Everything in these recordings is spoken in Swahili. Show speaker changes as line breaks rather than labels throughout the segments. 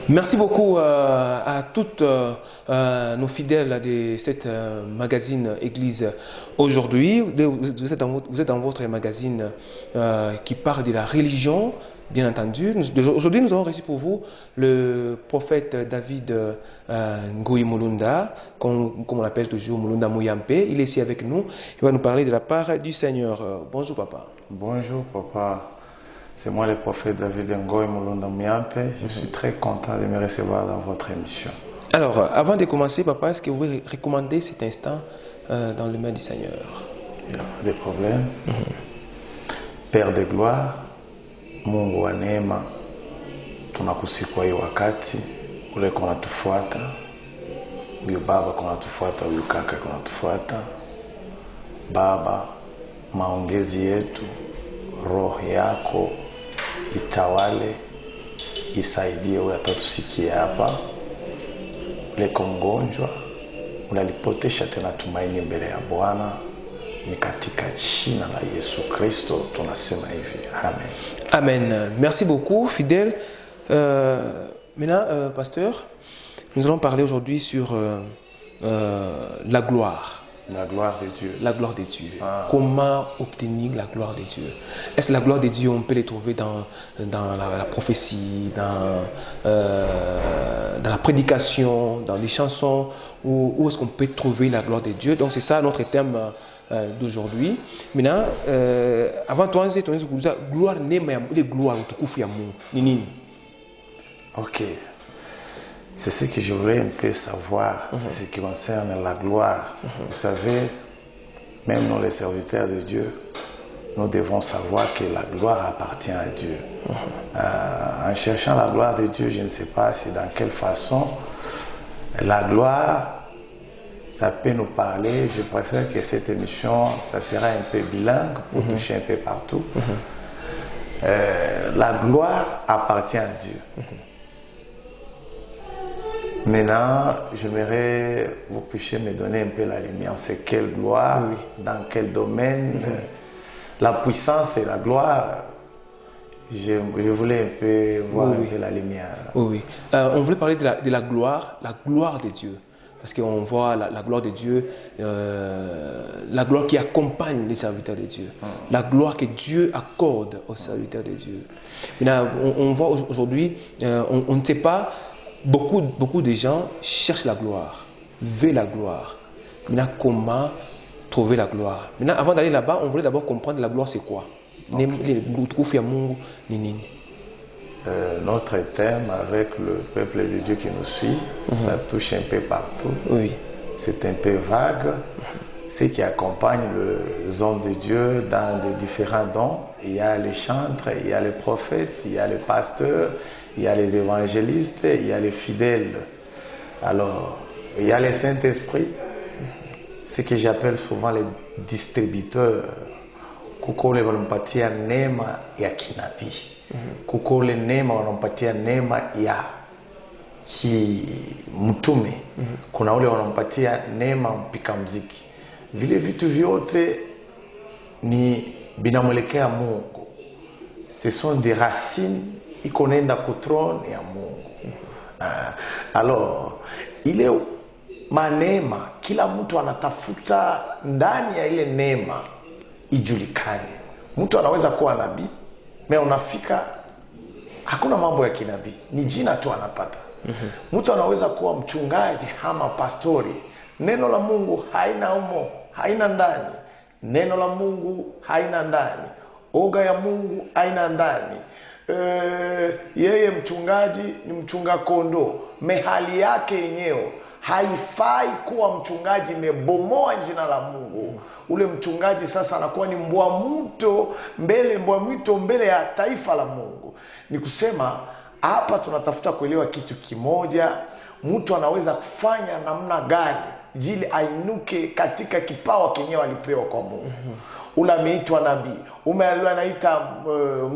Merci beaucoup à toutes nos fidèles de cette magazine Église aujourd'hui. Vous êtes dans votre magazine qui parle de la religion, bien entendu. Aujourd'hui, nous avons reçu pour vous le prophète David Ngoyi Mulunda, comme on l'appelle toujours Mulunda Muyampe. Il est ici avec nous. Il va nous parler de la part du Seigneur. Bonjour, papa.
Bonjour, papa. C'est moi le prophète David Ngoyi Mulunda Muyampe. Je suis très content de me recevoir dans votre émission.
Alors, avant de commencer, papa, est-ce que vous pouvez recommander cet instant dans les mains du Seigneur?
Il n'y a pas de problème. Père de gloire, Mungu wa neema, tunakusifu hii wakati ule kunatufuata, huyu baba kunatufuata, huyu kaka kunatufuata. Baba, maongezi yetu, roho yako itawale, isaidie wewe atatusikia hapa. Ule mgonjwa unalipotesha tena tumaini mbele ya Bwana, ni katika jina la Yesu Kristo tunasema hivi. Amen.
Amen. Merci beaucoup, fidèle. Maintenant, pasteur, nous allons parler aujourd'hui sur la gloire.
La gloire de Dieu.
La gloire de Dieu. Comment obtenir la gloire de Dieu? Est-ce la gloire de Dieu, on peut les trouver dans la prophétie, dans la prédication, dans les chansons? Où est-ce qu'on peut trouver la gloire de Dieu? Donc c'est ça notre thème d'aujourd'hui. Maintenant, avant toi, c'est gloire les gloires
Ok. C'est ce que je voulais un peu savoir, c'est ce qui concerne la gloire. Vous savez, même nous les serviteurs de Dieu, nous devons savoir que la gloire appartient à Dieu. En cherchant la gloire de Dieu, je ne sais pas si dans quelle façon la gloire, ça peut nous parler. Je préfère que cette émission, ça sera un peu bilingue pour toucher un peu partout. La gloire appartient à Dieu. Maintenant, j'aimerais vous puissiez me donner un peu la lumière. C'est quelle gloire, dans quel domaine, la puissance et la gloire. Je voulais un peu voir un peu la lumière.
Oui. On voulait parler de la gloire de Dieu. Parce qu'on voit la gloire de Dieu, la gloire qui accompagne les serviteurs de Dieu. La gloire que Dieu accorde aux serviteurs de Dieu. Maintenant, on voit aujourd'hui, on ne sait pas. Beaucoup de gens cherchent la gloire, veulent la gloire. Maintenant, comment trouver la gloire? Maintenant, avant d'aller là-bas, on voulait d'abord comprendre la gloire, c'est quoi?
Notre thème avec le peuple de Dieu qui nous suit, ça touche un peu partout.
Oui.
C'est un peu vague. Ce qui accompagne les hommes de Dieu dans des différents dons. Il y a les chantres, il y a les prophètes, il y a les pasteurs, il y a les évangélistes, il y a les fidèles. Alors, il y a les Saint-Esprit, ce que j'appelle souvent les distributeurs. Kuko le wanampatia neema ya kinabii. Kuko le neema wanampatia neema ya mtume. Kuna ule wanampatia neema mpika mziki. Vile vitu vyote ni binamwelekea Mungu. Ce sont des racines iko nenda kutron ya Mungu. Alors, ile manema kila mtu anatafuta ndani ya ile neema ijulikane. Mtu anaweza kuwa nabii, mais unafika hakuna mambo ya kinabii, ni jina tu anapata. Mtu anaweza kuwa mchungaji ama pastori, neno la Mungu haina umo, haina ndani. Neno la Mungu haina ndani. Oga ya Mungu haina ndani. Yeye mchungaji ni mchunga kondoo, mehali yake yenyewe haifai kuwa mchungaji, mebomoa jina la Mungu. Ule mchungaji sasa anakuwa ni mbwa mwito mbele ya taifa la Mungu. Ni kusema hapa tunatafuta kuelewa kitu kimoja. Mtu anaweza kufanya namna gani jili ainuke katika kipawa kenyewe alipewa kwa Mungu. Ule ameitwa nabii, ule anaita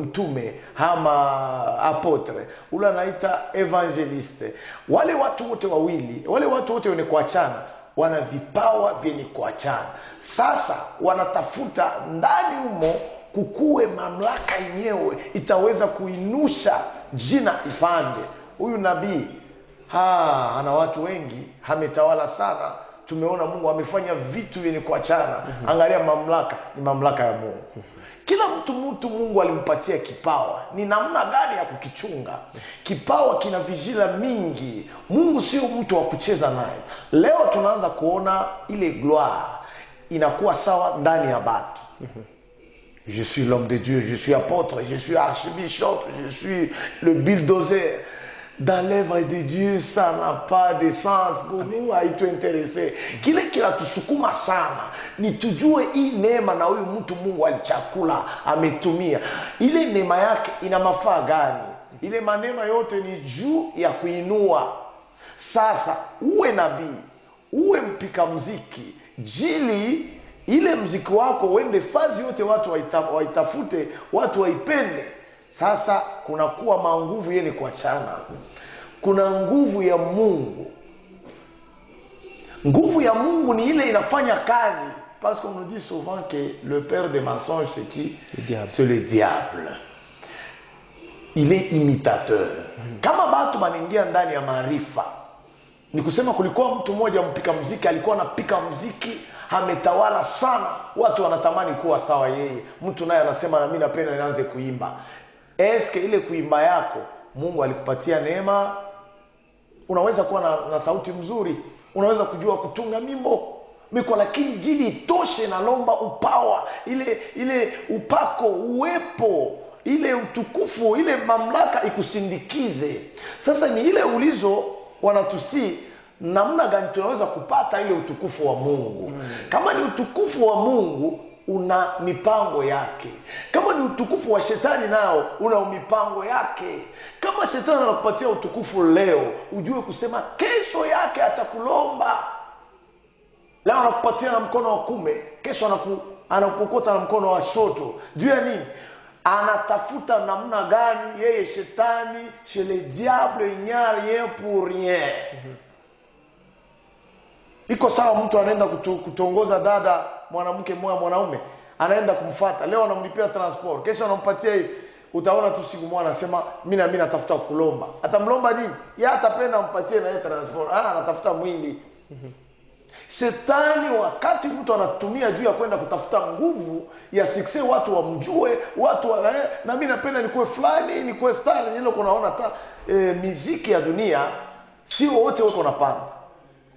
mtume ama apotre, ule anaita evangeliste. Wale watu wote wawili, wale watu wote wenye kuachana, wana vipawa vyenye kuachana. Sasa wanatafuta ndani humo kukue mamlaka yenyewe itaweza kuinusha jina ipande. huyu nabii ana watu wengi, ametawala sana. Tumeona Mungu amefanya vitu vyenye kuachana. Angalia mamlaka, ni mamlaka ya Mungu. Kila mtu Mungu alimpatia kipawa. Ni namna gani ya kukichunga? Kipawa kina vijila mingi. Mungu sio mtu wa kucheza naye. Leo tunaanza kuona ile gloire inakuwa sawa ndani ya batu. Je suis l'homme de Dieu, je suis apôtre, je suis archibishop, je suis le bulldozer. Dans l'œuvre de Dieu, ça n'a pas de sens pour nous, haituinteresse. Kile kinatusukuma sana ni tujue hii neema na huyu mtu Mungu alichakula ametumia. Ile neema yake ina mafaa gani? Ile manema yote ni juu ya kuinua. Sasa uwe nabii, uwe mpika muziki, jili ile muziki wako uende fazi yote watu waitafute, watu waipende. Sasa kuna kuwa manguvu yene kuachana. Kuna nguvu ya Mungu. Nguvu ya Mungu ni ile inafanya kazi. Parce qu'on nous dit souvent que le père des mensonges c'est qui? C'est le diable. Il est imitateur. Kama batu wanaingia ndani ya maarifa. Ni kusema kulikuwa mtu mmoja mpika muziki, alikuwa anapika muziki, ametawala sana. Watu wanatamani kuwa sawa yeye. Mtu naye anasema na mimi napenda nianze kuimba. Eske ile kuimba yako Mungu alikupatia neema? Unaweza kuwa na sauti mzuri, unaweza kujua kutunga miko, lakini jili itoshe na lomba upawa, ile upako uwepo, ile utukufu, ile mamlaka ikusindikize. Sasa ni ile ulizo wanatusi namna gani tunaweza kupata ile utukufu wa Mungu. Kama ni utukufu wa Mungu, una mipango yake. Kama ni utukufu wa shetani nao una mipango yake. Kama shetani anakupatia utukufu leo, ujue kusema kesho yake atakulomba. Leo anakupatia na mkono wa kume, kesho anakukota na mkono wa shoto. Juu ya nini? Anatafuta namna gani yeye shetani, chez le diable il n'y a rien pour rien. Iko sawa mtu anaenda kutongoza dada mwanamke mwanaume, anaenda kumfuata. Leo anamlipia transport, kesho anampatia hivi. Utaona tu siku moja anasema mimi natafuta kulomba. Atamlomba nini? Yeye atapenda ampatie na yeye transport. Anatafuta mwili. Shetani wakati mtu anatumia juu ya kwenda kutafuta nguvu ya success, watu wamjue, watu na mimi napenda nikuwe fulani, nikuwe star. Nilo kunaona hata muziki ya dunia sio wote wako napanda.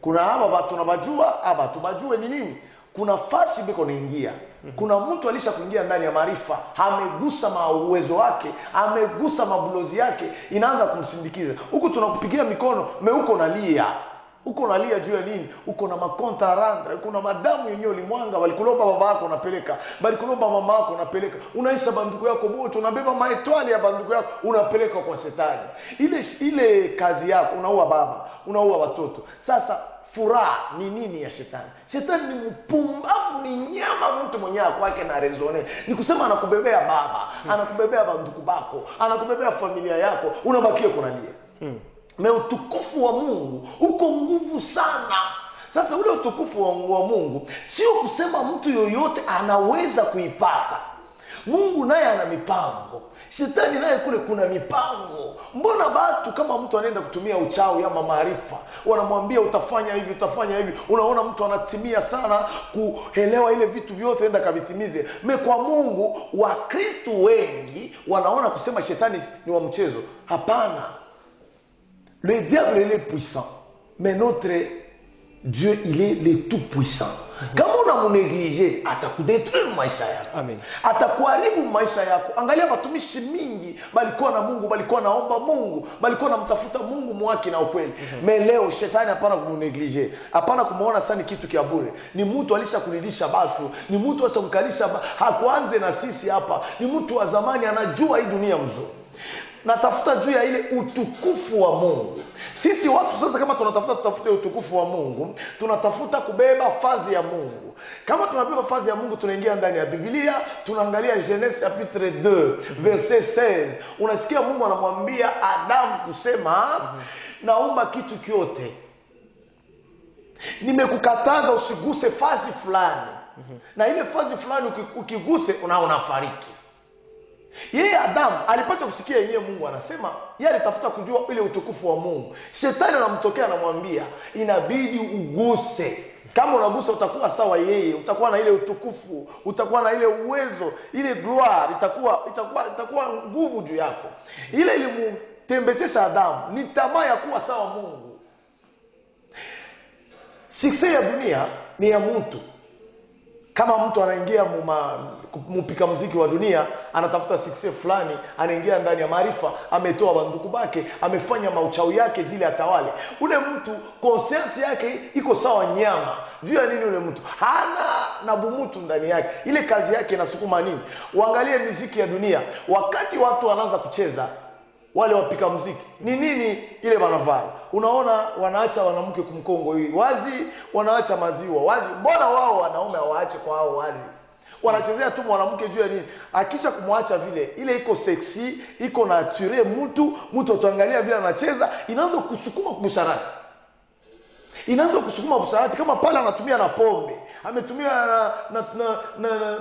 Kuna watu tunabajua, tubajue ni nini? Kuna fasi biko naingia. Kuna mtu alisha kuingia ndani ya maarifa, amegusa uwezo wake, amegusa mabulozi yake, inaanza kumsindikiza. Huko tunakupigia mikono, huko unalia. Uko unalia juu ya nini? Uko na makonta randra, uko na madamu yenyewe ulimwanga, walikulomba baba yako unapeleka, walikulomba mama yako unapeleka. Unaisha banduku yako bote, unabeba maetwali ya banduku yako unapeleka kwa shetani. Ile kazi yako, unaua baba, unaua watoto. Sasa furaha ni nini ya shetani? Shetani ni mpumbavu, ni nyama mtu mwenyewe kwake na rezone. Ni kusema anakubebea baba, anakubebea banduku bako, anakubebea familia yako, unabakia kunalia. Na utukufu wa Mungu uko nguvu sana. Sasa ule utukufu wa Mungu sio kusema mtu yoyote anaweza kuipata. Mungu naye ana mipango. Shetani naye kule kuna mipango. Mbona watu kama mtu anaenda kutumia uchawi ama maarifa, wanamwambia utafanya hivi, utafanya hivi. Unaona mtu anatimia sana kuelewa ile vitu vyote enda kavitimize. Kwa Mungu, Wakristo wengi wanaona kusema shetani ni wa mchezo. Hapana. Le diable il est puissant, mais notre Dieu il est le tout puissant. Kama unamuneglige atakudetruire maisha yako.
Amen.
Atakuharibu maisha yako. Angalia watumishi mingi balikuwa na Mungu, balikuwa naomba Mungu, balikuwa namtafuta Mungu mwaki na ukweli. Leo shetani hapana kumuneglige, hapana kumuona sana kitu kia bure. Ni mtu alishakulilisha watu, ni mtu ashamkalisha, hakuanze na sisi hapa. Ni mtu wa zamani anajua hii dunia mzuri. Natafuta juu ya ile utukufu wa Mungu. Sisi watu sasa kama tunatafuta utukufu wa Mungu, tunatafuta kubeba fazi ya Mungu. Kama tunabeba fazi ya Mungu, tunaingia ndani ya Biblia, tunaangalia Genèse chapitre 2, verset 16. Unasikia Mungu anamwambia Adamu kusema, naomba kitu kyote. Nimekukataza usiguse fazi fulani. Na ile fazi fulani ukiguse unafariki. Yeye Adamu alipata kusikia yenyewe Mungu anasema, yeye alitafuta kujua ile utukufu wa Mungu. Shetani anamtokea anamwambia, inabidi uguse. Kama unagusa utakuwa sawa yeye, utakuwa na ile utukufu, utakuwa na ile uwezo, ile gloire itakuwa nguvu juu yako. Ile ilimtembezesha Adamu ni tamaa ya kuwa sawa Mungu. Success ya dunia ni ya mtu. Kama mtu anaingia mpika muziki wa dunia, anatafuta success fulani, anaingia ndani ya maarifa, ametoa banduku bake, amefanya mauchawi yake jili atawale. Ule mtu conscience yake iko sawa nyama. Juu ya nini ule mtu? Hana na bumutu ndani yake. Ile kazi yake inasukuma nini? Uangalie muziki ya dunia, wakati watu wanaanza kucheza, wale wapika muziki ni nini ile wanavaa? Unaona wanaacha wanamke kumkongo hii wazi, wanaacha maziwa wazi. Mbona wao wanaume hawaache kwa hao wazi? Wanachezea tu mwanamke juu ya nini? Akisha kumwacha vile, ile iko sexy, iko naturel, mtu atuangalia vile anacheza, inaanza kusukuma kubusharati. Inaanza kusukuma busharati. Kama pale anatumia na pombe, ametumia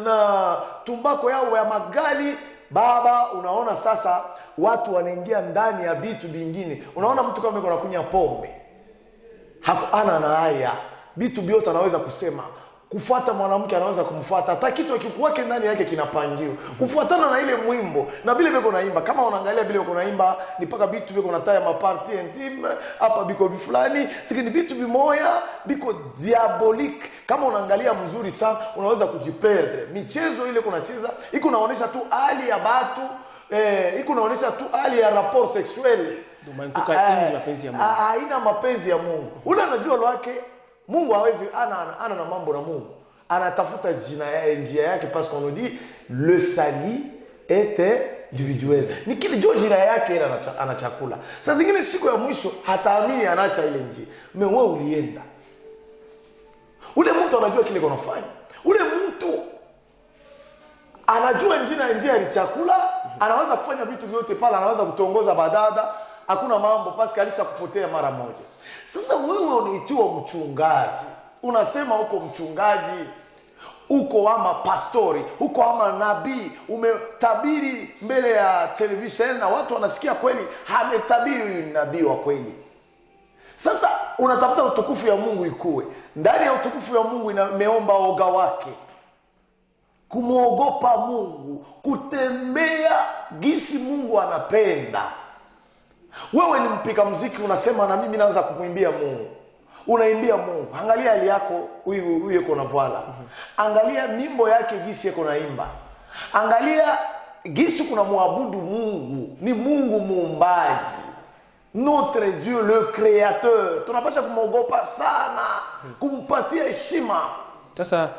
na tumbako yao ya magali, baba, unaona sasa watu wanaingia ndani ya vitu vingine. Unaona mtu kama yuko anakunywa pombe, hapana na haya vitu vyote anaweza kusema. Kufuata mwanamke anaweza kumfuata, hata kitu kikuwake ndani yake kinapangiwa kufuatana na ile mwimbo na vile biko naimba. Kama unaangalia vile biko naimba, ni paka vitu biko nataya maparti intime hapa, biko bifulani, sikini vitu bimoya biko diabolique. Kama unaangalia mzuri sana, unaweza kujiperdre. Michezo ile kunacheza iko naonesha tu hali ya watu, iko naonesha tu hali ya rapport sexuel. Haina mapenzi ya Mungu. Ule anajua lwake Mungu hawezi, ana na mambo na Mungu. Anatafuta njia yake, parce qu'on nous dit le salut est individuel. Ni kile jina yake ile anachakula. Sasa zingine siku ya mwisho hataamini anaacha ile njia. Wewe ulienda. Ule mtu anajua kile konafanya. Ule mtu anajua njia ya chakula, anaweza kufanya vitu vyote pale, anaweza kutongoza badada, hakuna mambo parce que alisha kupotea mara moja. Sasa wewe unaitiwa mchungaji, unasema uko mchungaji, uko ama pastori, uko ama nabii, umetabiri mbele ya television na watu wanasikia kweli, ametabiri nabii wa kweli. Sasa unatafuta utukufu ya Mungu ikue. Ndani ya utukufu ya Mungu imeomba oga wake, kumuogopa Mungu, kutembea gisi Mungu anapenda. Wewe ni mpika muziki, unasema na mimi naanza kumwimbia Mungu. Unaimbia Mungu. Angalia hali yako, huyu yuko na voila. Angalia mimbo yake gisi yako naimba. Angalia gisi kuna muabudu Mungu. Ni Mungu muumbaji. Notre Dieu le créateur. Tunapaswa kumogopa sana, kumpatia heshima.
Sasa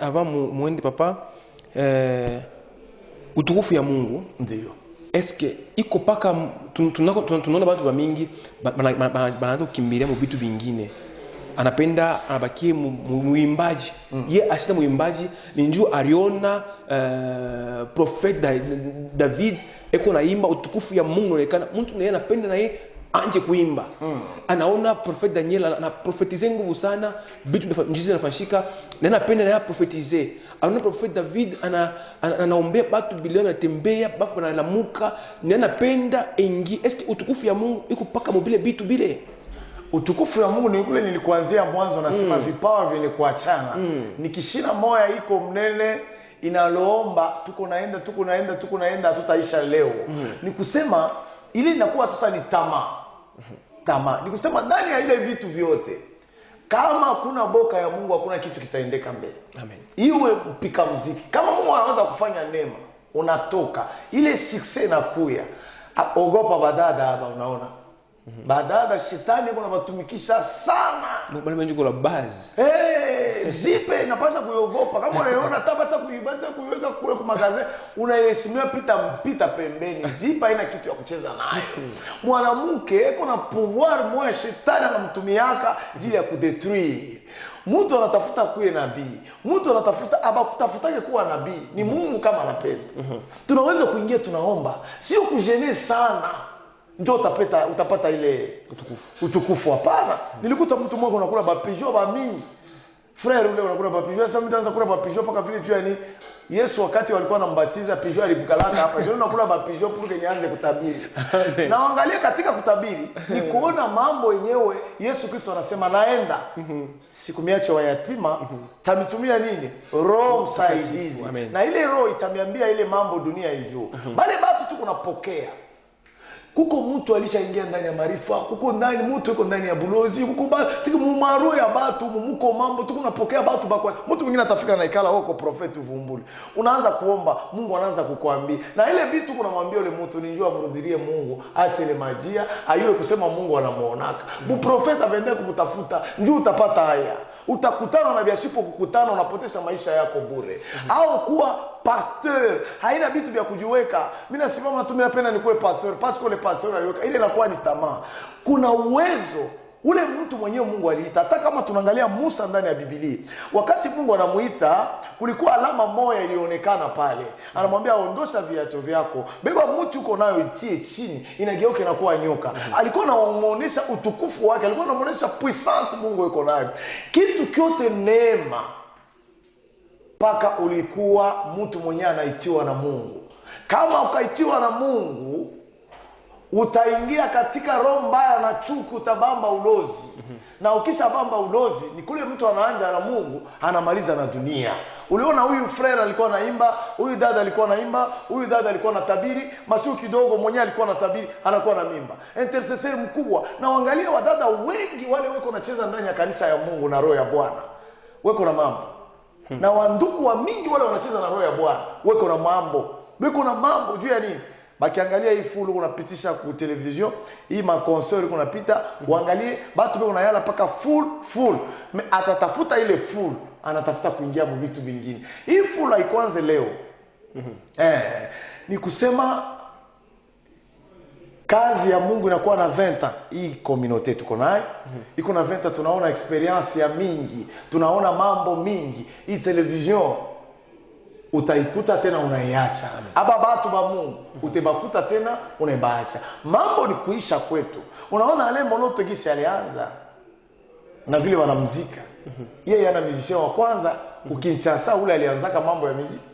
avant muende papa, utukufu ya Mungu
ndio
eske iko paka tunaona watu wa mingi banaanza kukimbilia mu vitu vingine, anapenda anabakie muimbaji. Ye ashita muimbaji ni njoo aliona prophet David eko naimba utukufu ya Mungu unaonekana, mtu naye anapenda na yeye anje kuimba. Anaona prophet Daniel anaprofetize nguvu sana, vitu njizi nafanyika na anapenda na yeye profetize. Anaona prophet David anaombea watu bilioni, anatembea bafu analamuka, na anapenda ingi. Eske utukufu ya Mungu iko paka mobile bitu bile?
Utukufu ya Mungu ni kule nilikuanzia mwanzo nasema vipawa vile kuachana. Nikishina moya iko mnene inaloomba tuko naenda tutaisha leo. Ni kusema ile inakuwa sasa ni tamaa. Ni kusema ndani ya ile vitu vyote, kama hakuna boka ya Mungu hakuna kitu kitaendeka mbele.
Amen.
Iwe mpika muziki, kama Mungu anaweza kufanya neema, unatoka ile success na kuya. Ogopa badada hapa, unaona? Badada shetani kuna batumikisha sana.
Mbona mwenjuko la base.
Zipe inapaswa kuiogopa. Kama unaona tabata kuibaza kuiweka kule kwa magazeti, unaheshimia pita pembeni. Zipa haina kitu ya kucheza nayo. Mwanamke kuna pouvoir moja shetani anamtumiaka ajili ya kudetruire. Mtu anatafuta kuwe nabii. Mtu anatafuta abakutafutake kuwa nabii. Ni Mungu kama anapenda. Tunaweza kuingia tunaomba, sio kujene sana. Ndio utapata ile utukufu. Hapana. Nilikuta mtu mmoja anakula ba Peugeot ba mingi. frère ule unakula papijo, sasa mtaanza kula papijo paka vile tu yani Yesu wakati walikuwa wanambatiza pijo alibukalaka hapa. Ndio unakula papijo pour nianze kutabiri. Na angalia katika kutabiri ni kuona mambo yenyewe Yesu Kristo anasema naenda. Sikumiache wayatima, tamitumia nini? Roho msaidizi. Na ile roho itamiambia ile mambo dunia ijue. Bale batu tu kunapokea. Kuko mtu alishaingia ndani ya maarifa, kuko ndani mtu yuko ndani ya bulozi, kuko siku mumaro ya batu, muko mambo tu kunapokea batu bakwa. Mtu mwingine atafika na ikala huko profeti uvumbuli. Unaanza kuomba, Mungu anaanza kukuambia. Na ile vitu kunamwambia yule mtu ninjua mrudirie Mungu, ache ile majia, ayue kusema Mungu anamuonaka. Profeti aende kumtafuta, njoo utapata haya. Utakutana na biashipo kukutana unapotesha maisha yako bure. Au kuwa pasteur, haina vitu vya kujiweka. Mimi nasimama tu mimi napenda nikuwe pasteur, parce que le pasteur aliweka ile inakuwa ni tamaa. Kuna uwezo ule mtu mwenyewe Mungu aliita. Hata kama tunaangalia Musa ndani ya Biblia, wakati Mungu anamuita, kulikuwa alama moja ilionekana pale. Anamwambia ondosha viatu vyako, beba mtu uko nayo itie chini, inageuka inakuwa nyoka. Alikuwa anamuonesha utukufu wake, alikuwa anamuonesha puissance Mungu yuko nayo. Kitu kyote neema paka ulikuwa mtu mwenyewe anaitiwa na Mungu. Kama ukaitiwa na Mungu, utaingia katika roho mbaya na chuki, utabamba ulozi. Na ukisha bamba ulozi, ni kule mtu anaanja na Mungu, anamaliza na dunia. Uliona huyu frère alikuwa anaimba, huyu dada alikuwa anaimba, huyu dada alikuwa anatabiri, masiku kidogo mwenyewe alikuwa anatabiri, anakuwa na mimba. Intercessor mkubwa. Na waangalia wadada wengi wale weko nacheza ndani ya kanisa ya Mungu na roho ya Bwana. Weko na mambo. Na wanduku wa mingi wale wanacheza na roho ya Bwana, weko na mambo. Weko na mambo juu ya nini? Bakiangalia hii full unapitisha ku television, hii ma concert unapita, uangalie batu beko na yala paka full. Atatafuta ile full, anatafuta kuingia mu vitu vingine. Hii full haikuanze leo. Ni kusema kazi ya Mungu inakuwa na 20. Hii community tuko nayo iko na 20. Tunaona experience ya mingi, tunaona mambo mingi. Hii television utaikuta tena unaiacha. Aba batu ba Mungu utebakuta tena unaibaacha. Mambo ni kuisha kwetu. Unaona ale Moloto gisi alianza na vile wanamuzika. Yeye ana musicien wa kwanza ukinchasa ule alianzaka mambo ya muziki.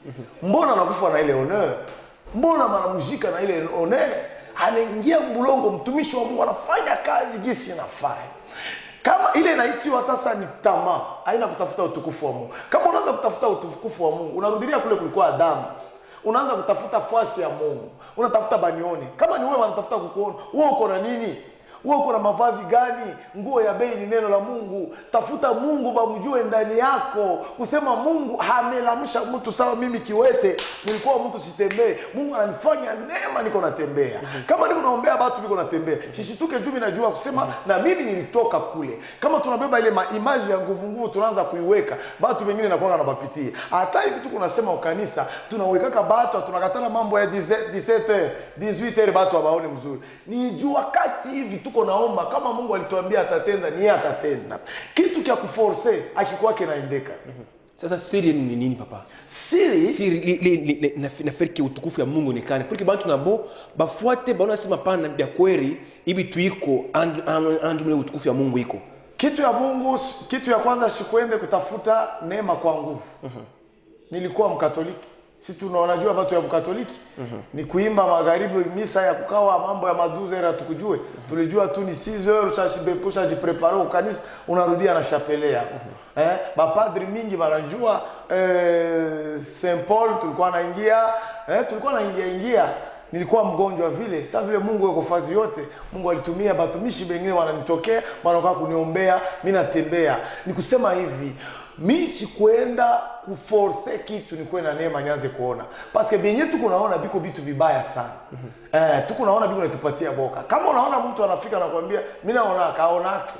Mbona anakufa na ile honneur? Mbona mwanamuzika na ile honneur? Anaingia mbulongo, mtumishi wa Mungu anafanya kazi gisi inafaa. Kama ile inaitiwa sasa ni tamaa, haina kutafuta utukufu wa Mungu. Kama unaanza kutafuta utukufu wa Mungu, unarudilia kule kulikuwa Adamu. Unaanza kutafuta fasi ya Mungu, unatafuta banioni. Kama ni wewe wanatafuta kukuona, wewe uko na nini? Wewe uko na mavazi gani? Nguo ya bei ni neno la Mungu. Tafuta Mungu bamjue ndani yako. Kusema Mungu amelamisha mtu sawa mimi kiwete, nilikuwa mtu sitembee. Mungu ananifanya neema niko natembea. Kama niko naombea watu niko natembea. Sisituke juu mimi najua kusema na mimi nilitoka kule. Kama tunabeba ile image ya nguvu tunaanza kuiweka, watu wengine nakuanga na bapitie. Hata hivi tu kunasema ukanisa, tunawekaka watu tunakatana mambo ya 17h, 18h watu wabaone mzuri. Ni juu wakati hivi tuko naomba kama Mungu alituambia atatenda, ni atatenda. Kitu kia kuforce akikuwa kinaendeka.
Sasa siri ni nini papa?
Siri
nafikiri ki utukufu ya Mungu nikane. Porque bantu nabo bafuate bana sema pana bya kweli ibi tuiko andu utukufu ya Mungu iko.
Kitu ya Mungu, kitu ya kwanza sikuende kutafuta neema kwa nguvu. Nilikuwa Mkatoliki. Sisi tunaonajua watu ya Mkatoliki ni kuimba magharibi misa ya kukawa mambo ya maduzera tukujue. Tulijua tu ni 6h ushashibepusha jiprepare ukanisa unarudia na chapelea. Bapadri mingi wanajua Saint Paul tulikuwa naingia nilikuwa mgonjwa vile. Sasa vile Mungu yuko fazi yote, Mungu alitumia batumishi wengine wananitokea, wanakaa kuniombea, mimi natembea. Nikusema hivi, mimi sikuenda kuforce kitu, ni kwenda neema nianze kuona. Parce que benye tuko naona biko vitu vibaya sana. Tuko naona biko natupatia boka. Kama unaona mtu anafika na kuambia mimi naona kaonake.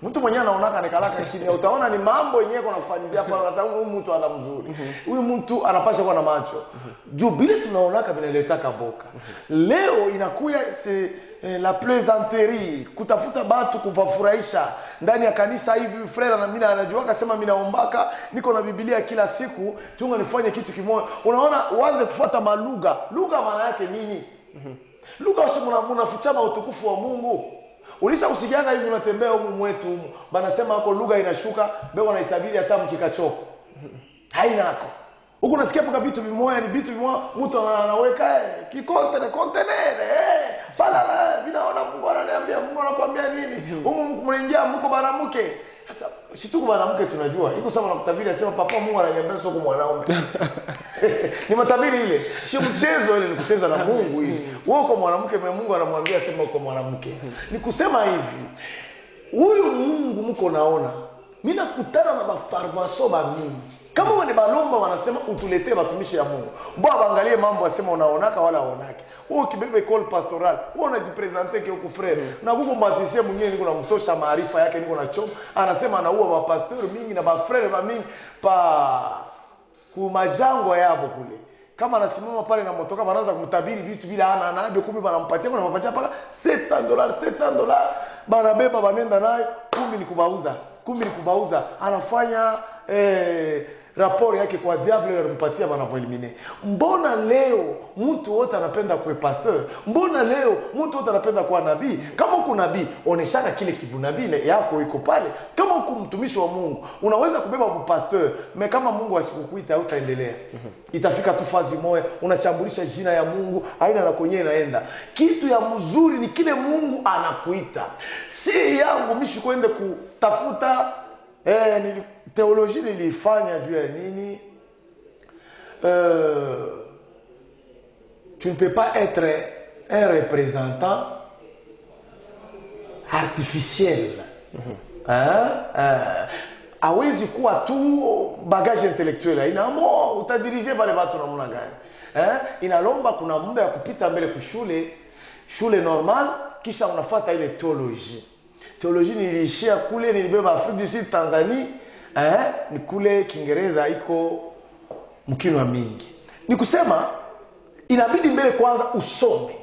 Mtu mwenyewe anaonaka anikalaka chini, utaona ni mambo yenyewe kuna kufanyizia kwa sababu huyu mtu ana mzuri. Huyu mtu anapasha kuwa na macho. Juu bila tunaonaka vinaleta kaboka. Leo inakuya la plaisanterie, kutafuta batu kufurahisha ndani ya kanisa hivi. Frère na mimi anajua akasema mimi naombaka, niko na Biblia kila siku, tunga nifanye kitu kimoja. Unaona uanze kufuata malugha. Lugha maana yake nini? Lugha mnafichama utukufu wa Mungu. Ulisha usikianga hivi unatembea humu mwetu humu. Banasema hako lugha inashuka, bego wanaitabiri hata mkikachoko. Haina hako. Huko nasikia paka vitu vimoja ni vitu vimoja mtu anaweka container pala vinaona Mungu ananiambia Mungu anakuambia nini? Humu mnaingia mko banamuke. Sasa situko banamuke tunajua. Iko sawa na kutabiri asema papa Mungu ananiambia sio kwa mwanaume. Ni matabiri ile. Sio mchezo ile, ni kucheza na Mungu hivi. Wewe kwa mwanamke Mungu anamwambia sema uko mwanamke. Ni kusema hivi. Huyu Mungu mko naona. Mimi nakutana na mafarmaso mingi. Kama wale balomba wanasema utuletee watumishi ya Mungu. Mbona waangalie mambo wasema unaonaka wala unaonake. Wewe kibebe école pastoral, wewe unajipresenter kwa frère. Na Mungu mbasisia mwingine niko na mtosha maarifa yake niko na choma. Anasema anaua mapastori mingi na mafrère mingi pa kumajangwa yabo kule. Kama anasimama pale na motoka wanaanza kumtabiri vitu bila ana nabio 10 banampatia kwa anampatia paka $700 banabeba banenda nayo 10 ni kubauza anafanya raporo yake kwa diable anampatia banapoelimine. Mbona leo mtu wote anapenda kuwa pastor? Mbona leo mtu wote anapenda kuwa nabii? Kama uko nabii oneshana kile kibunabii yako iko pale. Kama uko mtumishi wa Mungu unaweza kubeba pastor, kama Mungu asikukuita utaendelea. Itafika tu fazi moja unachambulisha jina ya Mungu haina na kwenye inaenda. Kitu ya mzuri ni kile Mungu anakuita. Si yangu mishi kwende kutafuta théologie nilifanya juu ya nini? Tu ne peux pas être un représentant artificiel. Hawezi kuwa tu bagage intellectuel. Inamo utadirige pale watu namna gani? Inalomba kuna muda ya kupita mbele kushule, shule normal kisha unafuata ile théologie. Théologie niliishia kule nilibeba Afrique du Sud Tanzania. Ni kule Kiingereza iko mkinwa mingi. Ni kusema inabidi mbele kwanza usome.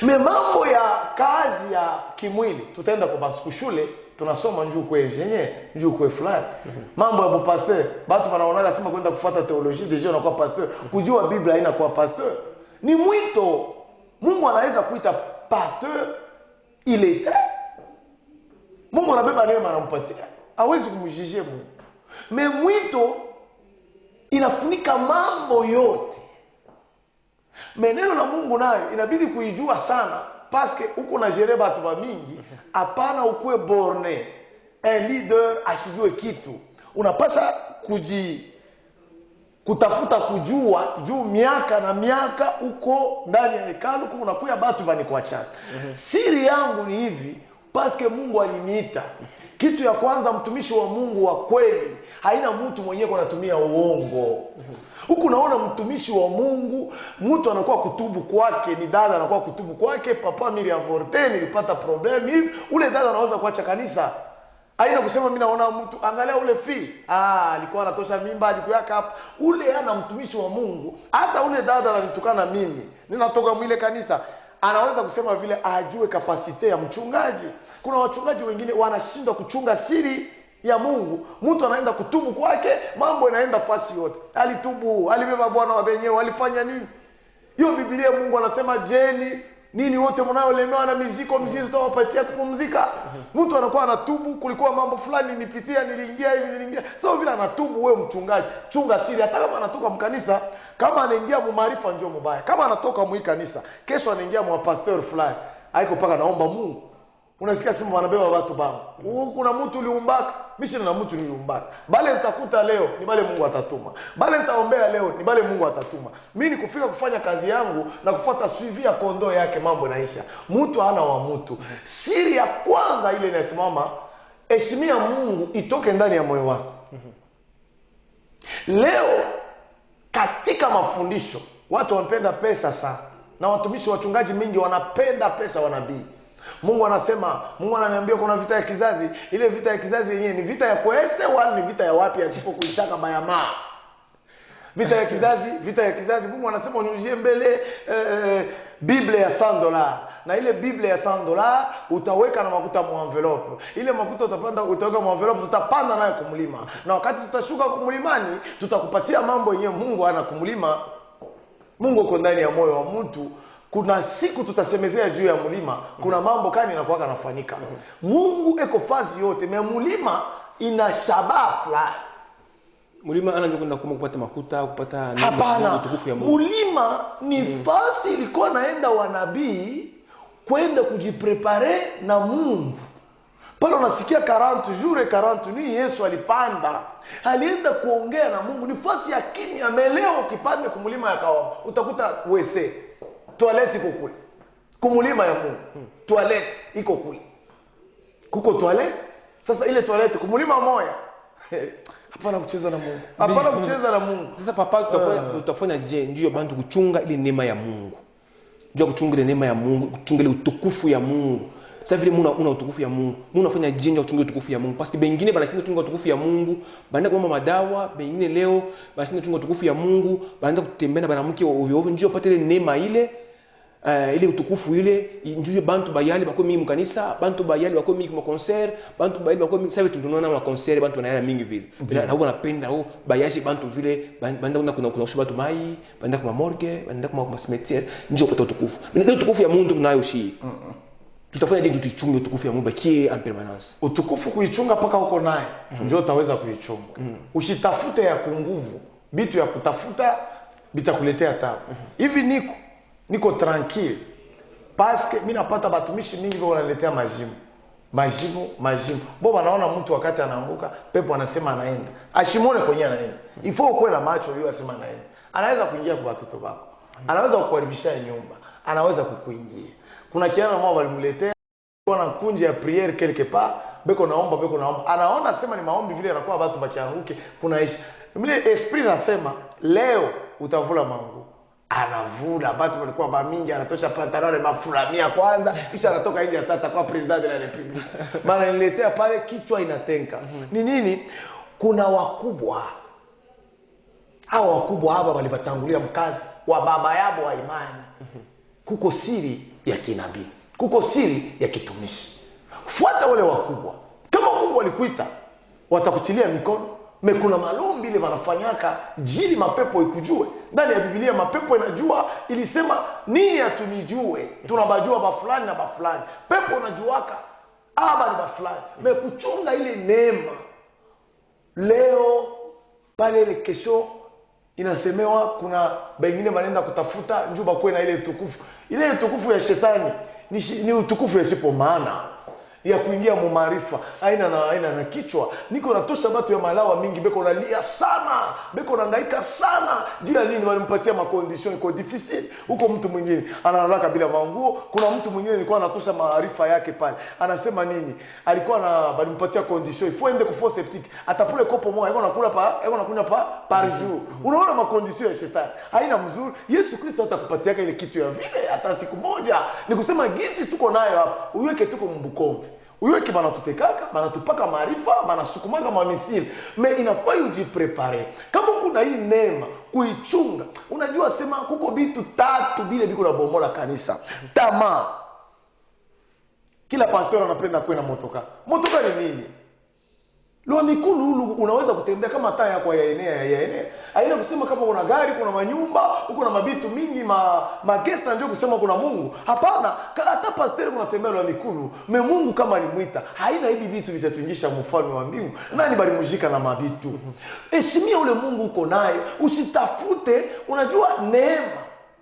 Mambo ya kazi ya kimwili tutaenda kwa basiku shule tunasoma njoo kwa engineer, njoo kwa fulani. Mambo ya pastor, watu wanaona sema kwenda kufuata theology deja unakuwa pastor, kujua Biblia haina kwa pastor. Ni mwito. Mungu anaweza kuita pastor ile. Mungu anabeba neema anampatia. Hawezi kumjijia Mungu. Mwito inafunika mambo yote. Neno la Mungu nayo inabidi kuijua sana paske uko na jere watu wa mingi, hapana ukue borne. Un leader ashijue kitu. Unapasha kutafuta kujua juu miaka na miaka uko ndani ya hekalu unakuya watu bani kwa chat. Siri yangu ni hivi. Paske Mungu aliniita. Kitu ya kwanza mtumishi wa Mungu wa kweli haina mtu mwenyewe anatumia uongo. Huku naona mtumishi wa Mungu, mtu anakuwa kutubu kwake, ni dada anakuwa kutubu kwake, papa Miriam Forte nilipata problem hivi, ule dada anaweza kuacha kanisa. Haina kusema mimi naona mtu angalia ule alikuwa anatosha mimba alikuwa hapa. Ule ana mtumishi wa Mungu. Hata ule dada ananitukana mimi. Ninatoka mwile kanisa. Anaweza kusema vile ajue kapasite ya mchungaji. Kuna wachungaji wengine wanashindwa kuchunga siri ya Mungu. Mtu anaenda kutubu kwake, mambo inaenda fasi yote. Alitubu, alibeba bwana wa benyewe, alifanya nini? Hiyo Biblia Mungu anasema jeni nini wote mnaolemewa na miziko tutawapatia kupumzika. Mtu anakuwa anatubu, kulikuwa mambo fulani nipitia, niliingia. Sasa vile anatubu, wewe mchungaji, chunga siri. Hata kama anatoka mkanisa, kama anaingia mu maarifa njoo mbaya. Kama anatoka mu kanisa, kesho anaingia mu pastor fulani, haiko paka naomba Mungu. Unasikia simu wanabeba watu baba. Kuna mtu uliumbaka, mimi na mtu niliumbaka. Bale nitakuta leo ni bale Mungu atatuma. Bale nitaombea leo ni bale Mungu atatuma. Mimi ni kufika kufanya kazi yangu na kufuata suivi ya kondoo yake, mambo naisha. Mtu hana wa mtu. Siri ya kwanza ile inasimama, heshimia Mungu itoke ndani ya moyo wako. Leo katika mafundisho watu wanapenda pesa sana. Na watumishi wachungaji mingi wanapenda pesa wanabii. Mungu anasema, Mungu ananiambia kuna vita ya kizazi. Ile vita ya kizazi yenyewe ni vita ya kueste wala ni vita ya wapi achipo kuishaka bayama. Vita ya kizazi Mungu anasema unyuzie mbele Biblia ya $100. Na ile Biblia ya $100 utaweka na makuta mu envelope. Ile makuta utaweka mu envelope, tutapanda nayo kumlima. Na wakati tutashuka kumlimani, tutakupatia mambo yenyewe Mungu ana kumlima. Mungu uko ndani ya moyo wa mtu. kuna siku tutasemezea juu ya mlima, kuna mambo kani inakuwa yanafanyika. Mungu eko fazi yote, me mlima ina shabaha fulani.
Mlima anaanza kwenda kupata makuta, kupata
hapana. Mlima ni fasi ilikuwa naenda wanabii kwenda kujiprepare na Mungu. Pale unasikia 40 jours 40 nuits Yesu alipanda. Alienda kuongea na Mungu. Ni fasi ya kimya. Meleo ukipande kumulima ya Kawama, utakuta WC, toilet iko kule. Kumulima ya Mungu, toilet iko kule. Kuko toilet. Sasa ile toilet kumulima moya. Hapana kucheza na Mungu. Hapana kucheza na Mungu.
Sasa papa tutafanya je ndio bantu kuchunga ile neema ya Mungu. Ndio kuchunga ile neema ya Mungu, kuchunga ile utukufu ya Mungu. Sasa vile una utukufu ya Mungu, unafanya jinja kuchunga utukufu ya Mungu. Parce que bengine banashinda kuchunga utukufu ya Mungu, baenda kwa madawa, bengine leo banashinda kuchunga utukufu ya Mungu, baenda kutembea na banamke ovyo ovyo ndio pate ile neema ile. Ile utukufu ile ndio bantu bayali bako mingi mkanisa, bantu bayali bako mingi kwa concert, bantu bayali bako mingi sasa tunaona na concert bantu wanaenda mingi vile. Na huwa napenda bayaji bantu vile banda kuna watu mai, banda kwa morgue, banda kwa cimetière, ndio pata utukufu. Ile utukufu ya Mungu tunayo shi. Tutafanya nini tuichunge utukufu ya Mungu bakie en permanence.
Utukufu kuichunga paka huko naye ndio utaweza kuichunga. Usitafute ya kunguvu, bitu ya kutafuta bitakuletea tabu. Hivi niko tranquille parce que mimi napata batumishi mingi wao wanaletea majimu. Bo wanaona mtu wakati anaanguka, pepo anasema anaenda. Ashimone kwenye anaenda. Ifo uko na macho yeye asema anaenda. Anaweza kuingia kwa watoto wako. Anaweza kukuharibisha nyumba. Anaweza kukuingia. Kuna kijana mmoja walimletea kwa kunje ya prière quelque part, beko naomba. Anaona sema ni maombi vile anakuwa watu bakianguke, kuna ishi. Mimi esprit nasema leo utavula mangu. Anavula watu walikuwa ba mingi, anatosha pantalone mafula 100 kwanza, kisha anatoka nje sasa atakuwa president de la republique. Maana niletea pale kichwa inatenka. Ni nini? Kuna wakubwa. Hao wakubwa hapa walibatangulia mkazi wa baba yao wa imani. Kuko siri ya kinabii, kuko siri ya kitumishi. Fuata wale wakubwa. Kama Mungu alikuita, watakutilia mikono. Kuna malombi ile wanafanyaka jili mapepo ikujue. Ndani ya Biblia mapepo inajua, ilisema nini hatunijue. Tunabajua ba fulani na ba fulani. Pepo unajuaka aba ni ba fulani. Kuchunga ile neema. Leo pale ile kesho inasemewa kuna bengine wanaenda kutafuta njuba kwa na ile tukufu. Ile tukufu ya shetani ni utukufu ya sipo maana ya kuingia mu maarifa. Aina na kichwa. Niko natosha watu ya malawa mingi beko nalia sana. Beko nahangaika sana. Juu ya nini walimpatia makondition iko difficile. Huko mtu mwingine analala bila manguo. Kuna mtu mwingine alikuwa anatosha maarifa yake pale. Anasema nini? Alikuwa walimpatia condition. Ifo ende kufo septic. Atapule kopo moja. Yako nakunywa par jour. Unaona makondition ya shetani. Haina mzuri. Yesu Kristo atakupatia ile kitu ya vile hata siku moja. Ni kusema gisi tuko nayo hapa. Uweke tuko Mbukombe. Uweke banatutekaka, banatupaka maarifa, banasukumanga mamisili. Me inafaa ujiprepare. Kama kuna hii neema kuichunga, unajua sema kuko bitu 3 bile biko na bomola kanisa. Tamaa. Kila pastor anapenda kuwa na motoka. Motoka ni nini? Leo mikulu unaweza kutembea kama taa yako yaenea. Haina kusema kama una gari, kuna manyumba, uko na mabitu mingi, magesta ndio kusema kuna Mungu. Hapana, hata pastor unatembea na mikulu. Mungu kama alimuita, haina hivi vitu vitatuingisha mfalme wa mbingu. Nani bali mujika na mabitu? Heshimia ule Mungu uko naye, usitafute, unajua neema.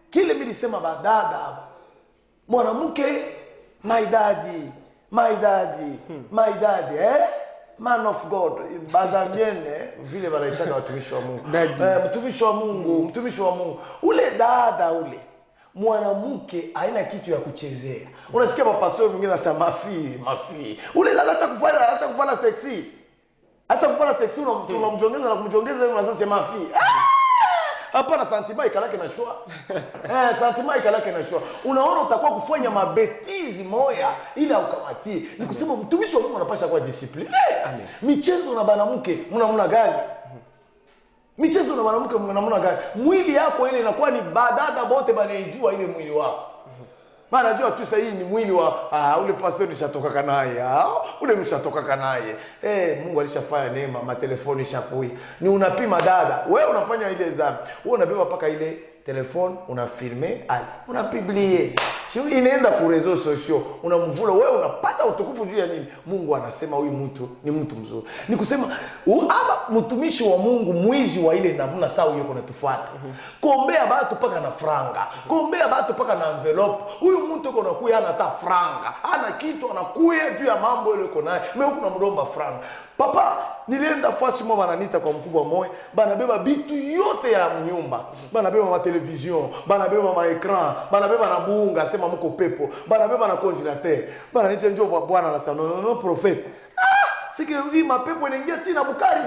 Kile mimi nilisema badada. Mwanamke my daddy, man of God, bazamiene vile wanaitana watumishi wa Mungu. Mtumishi wa Mungu. Ule dada ule mwanamke haina kitu ya kuchezea. Unasikia mapastori mwingine anasema mafi. Ule dada acha kufanya sexy. Acha kufanya sexy unamjongeza na kumjongeza yeye unasema mafi. Hapana, santima ikalake na shua. Santima ikalake na shua. Unaona utakuwa kufanya mabetizi moya ila ukamatie. Ni kusema mtumishi wa Mungu anapaswa kuwa discipline. Amen. Michezo na banamuke mnamuna gani? Michezo na banamuke mnamuna gani? Mwili yako ile inakuwa ni badada bote banaijua ile mwili wako. Maana najua tu sasa hii ni mwili wa ule pastor nishatoka naye. Ule nishatoka naye. Mungu alishafanya neema, matelefoni shakuya. Ni unapima dada. Wewe unafanya ile dhambi. Wewe unabeba paka ile telefone unafilme, unapublie. Sio inaenda ku réseaux sociaux, unamvula wewe, unapata utukufu juu ya nini? Mungu anasema huyu mtu ni mtu mzuri. Ni kusema ama mtumishi wa Mungu mwizi wa ile namna sawa yuko natufuata. Kuombea watu paka na franga, kuombea watu paka na envelope. Huyu mtu uko nakuya hana hata franga, hana kitu, anakuya juu ya mambo ile uko naye. Mimi huko namdomba franga. Papa, nilienda fasi mwa bananita kwa mkubwa moyo, banabeba bitu yote ya nyumba. Banabeba ma television, banabeba ma écran, banabeba na bunga, sema mko pepo, banabeba na congélateur. Bananita njoo kwa Bwana na sana no prophet. Siki hii mapepo inaingia tina bukari.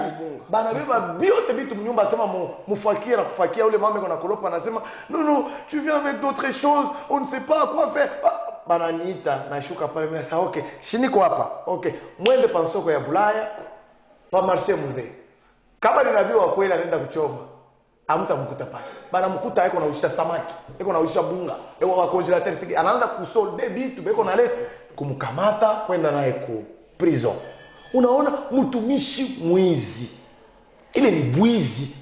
Banabeba biote bitu mnyumba, sema mufakia na kufakia ule mama kuna kolopa anasema non, tu viens avec d'autres choses, on ne sait pas quoi faire. Bananiita nashuka pale mimi sasa, okay, shiniko hapa. Okay, mwende pa soko ya Bulaya, pa marché mzee. Kama ni nabii wa kweli anaenda kuchoma, hamtamkuta pale. Bana mkuta yuko nausha samaki, yuko nausha bunga, yuko wa congélateur siki anaanza kusolde bitu, yuko na leta kumkamata kwenda naye ku prison. Unaona mtumishi mwizi. Ile ni bwizi.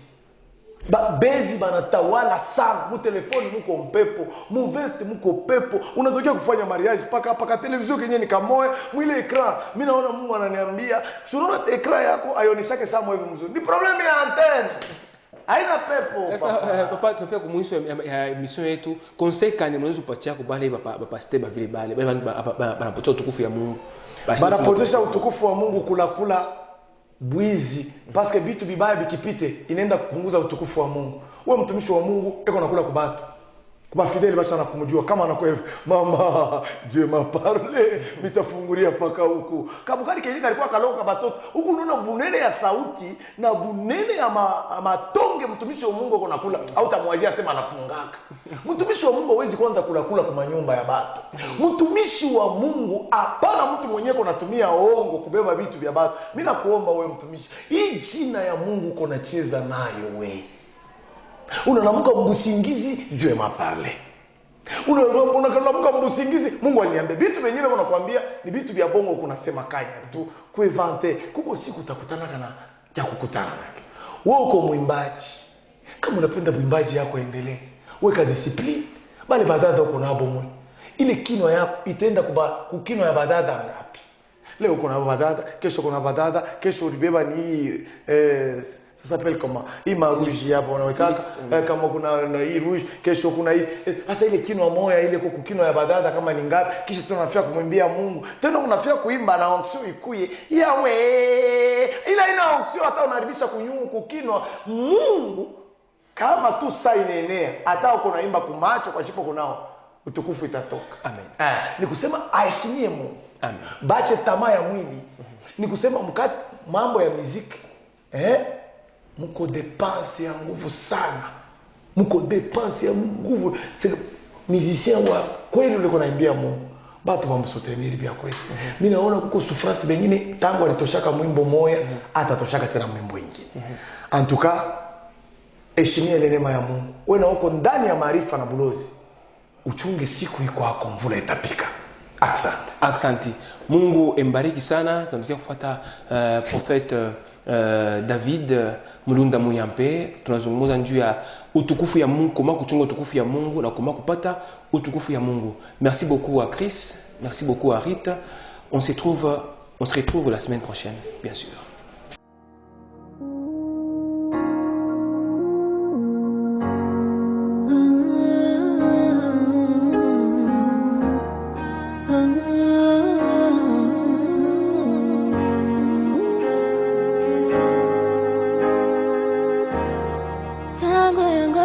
Bezi banatawala sana, mu telefoni muko mpepo, mu veste muko pepo. Unatokea kufanya mariage paka television kenye ni kamoe, mwile ekran. Mimi naona Mungu ananiambia, "Unaona ekran yako aioneshake samo hivi mzuri." Ni problem ya antenne. Haina pepo.
Sasa papa tunafika kumwisho ya mission yetu. Conseil kani mwanzo kupatia kwa bale baba steba vile bale. Banapotea utukufu ya Mungu.
Banapotesha utukufu wa Mungu kula bwizi, parce que bitu bibaya bikipite inaenda kupunguza utukufu wa Mungu. Wewe mtumishi wa Mungu eko nakula kubatu, kuba fideli basi na kumjua kama anakuwa mama Dieu m'a parlé, mitafungulia paka huku kabukari kenye alikuwa kaloka batoto huku. Unaona bunene ya sauti na bunene ya matonge. Mtumishi wa Mungu kuna kula au tamwazia sema anafungaka. Mtumishi wa Mungu hawezi kwanza kula kwa manyumba ya batu. Mtumishi wa Mungu hapana mtu mwenyewe kunatumia ongo kubeba vitu vya batu. Mimi nakuomba wewe mtumishi, hii jina ya Mungu uko nacheza nayo wewe. Unalamuka mbusingizi, Dieu m'a parlé. Unalamuka mbusingizi, Mungu aliniambia. Vitu vyenyewe unakuambia ni vitu vya bongo kunasema kanya tu, kuevante. Kuko siku utakutana na ya kukutana nake. Wewe uko mwimbaji. Kama unapenda mwimbaji yako endelee. Weka discipline. Bali badada uko na bomo. Ile kinwa yako itaenda kukinwa ya badada ngapi? Leo uko na badada, kesho uko na badada, kesho ulibeba ni ça s'appelle comment? Hii maruji hapo unaweka kama kuna hii rouge, kesho kuna hii. Sasa ile kinwa moya ile kukukino ya badada kama ni ngapi? Kisha tunafia kumwimbia Mungu. Tena unafia kuimba na onction ikuye. Yawe. Ina onction hata unaharibisha kukinwa Mungu. Kama tu saa inaenea, hata uko naimba kumacho kwa shipo kunao, utukufu itatoka.
Amen.
Ni kusema aheshimie Mungu.
Amen.
Bache tamaa ya mwili. Ni kusema mkati mambo ya muziki. Muko dépense ya nguvu sana. Muko dépense ya nguvu. C'est musicien wa kweli ule kunaimbia Mungu. Batu wamsuteniri bia kweli. Mimi naona kuko souffrance bengine tangu alitoshaka mwimbo moya atatoshaka tena mwimbo mwingine. En tout cas, heshimia ile neema ya Mungu. Wewe na uko ndani ya maarifa na bulozi. Uchunge siku iko yako mvula itapika. Asante.
Mungu embariki sana. Tunataka kufuata prophète David Mulunda Muyampe. Tunazungumza juu ya utukufu ya Mungu, kama kuchunga utukufu ya Mungu na kama kupata utukufu ya Mungu. Merci beaucoup à Chris, merci beaucoup à Rita. On se retrouve la semaine prochaine, bien sûr.
tango yangu